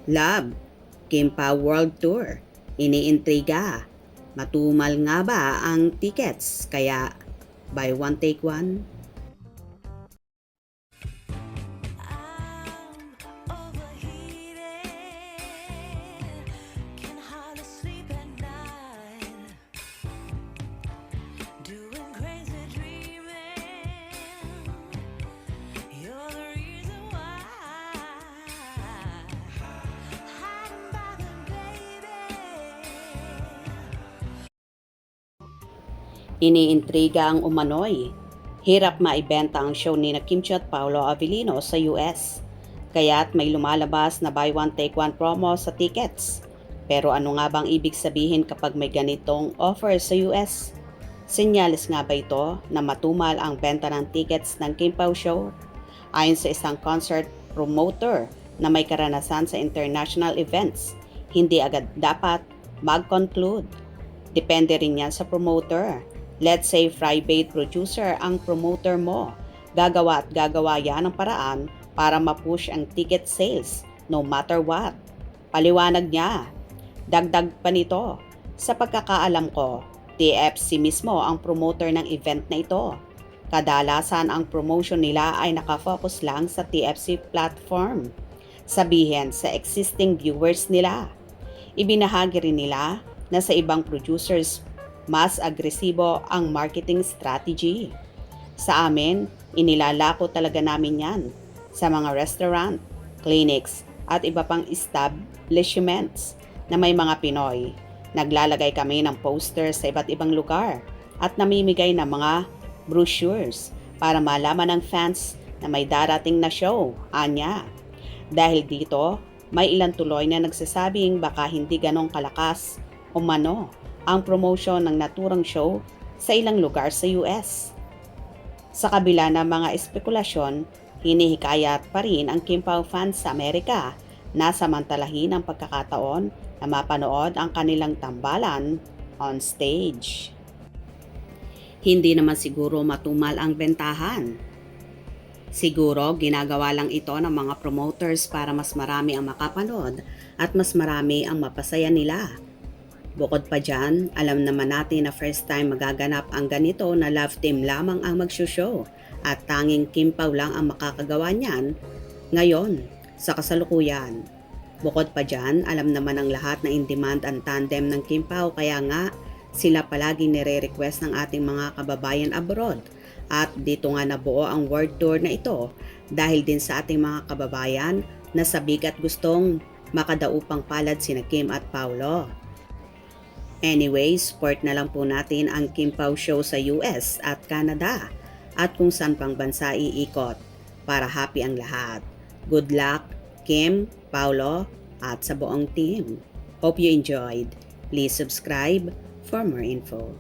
Love, Kim Pao World Tour, iniintriga. Matumal nga ba ang tickets? Kaya buy one take one? Iniintriga ang umano'y. Hirap maibenta ang show ni Kim Chiu at Paolo Avellino sa US. Kaya't may lumalabas na buy one take one promo sa tickets. Pero ano nga bang ibig sabihin kapag may ganitong offer sa US? Senyales nga ba ito na matumal ang benta ng tickets ng Kim Pao Show? Ayon sa isang concert promoter na may karanasan sa international events, hindi agad dapat mag-conclude. Depende rin yan sa promoter. Let's say private producer ang promoter mo. Gagawa at gagawa yan ng paraan para ma-push ang ticket sales no matter what. Paliwanag niya. Dagdag pa nito. Sa pagkakaalam ko, TFC mismo ang promoter ng event na ito. Kadalasan ang promotion nila ay nakafocus lang sa TFC platform. Sabihin sa existing viewers nila. Ibinahagi rin nila na sa ibang producers mas agresibo ang marketing strategy. Sa amin, inilalako talaga namin yan sa mga restaurant, clinics, at iba pang establishments na may mga Pinoy. Naglalagay kami ng posters sa iba't ibang lugar at namimigay ng mga brochures para malaman ng fans na may darating na show, anya. Dahil dito, may ilang tuloy na nagsasabing baka hindi ganong kalakas umano ang promotion ng naturang show sa ilang lugar sa US. Sa kabila ng mga espekulasyon, hinihikayat pa rin ang Kim Pao fans sa Amerika na samantalahin ang pagkakataon na mapanood ang kanilang tambalan on stage. Hindi naman siguro matumal ang bentahan. Siguro ginagawa lang ito ng mga promoters para mas marami ang makapanood at mas marami ang mapasaya nila. Bukod pa dyan, alam naman natin na first time magaganap ang ganito na love team lamang ang magsushow at tanging Kim Pao lang ang makakagawa niyan ngayon sa kasalukuyan. Bukod pa dyan, alam naman ng lahat na in demand ang tandem ng Kim Pao kaya nga sila palagi nire-request ng ating mga kababayan abroad at dito nga nabuo ang world tour na ito dahil din sa ating mga kababayan na sabik at gustong makadaupang palad sina Kim at Paolo. Anyway, support na lang po natin ang Kim Pao Show sa US at Canada at kung saan pang bansa iikot para happy ang lahat. Good luck, Kim, Paolo at sa buong team. Hope you enjoyed. Please subscribe for more info.